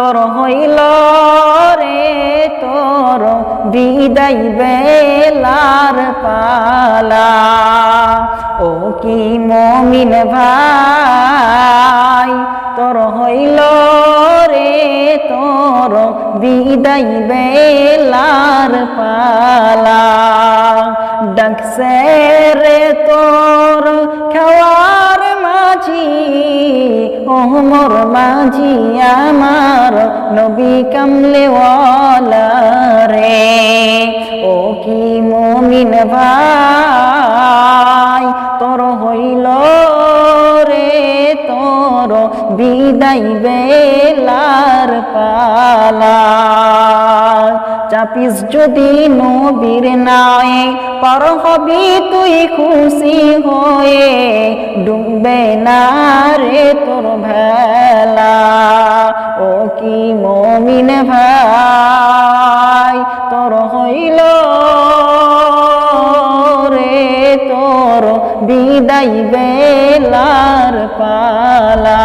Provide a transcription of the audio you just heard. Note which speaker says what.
Speaker 1: তোর হইল রে তোর বিদায় বেলার পালা। ও কি মুমিন ভাই তোর হইল রে তোর বিদায় বেলার পালা। ডাকছে রে তোর খাওয়ার মাঝি ওমর মাঝি আমার নবী কামলেওয়ালা রে। ও কি মুমিন ভাই তোর হইল রে তোর বিদায় বেলার পালা। চাপিস যদি নবীর নায়ে পার হবি তুই খুশি হয়ে, ডুববে না রে তোর ভেলা। ও কি মুমিন ভাই তোর হইল রে তোর বিদায় বেলার পালা।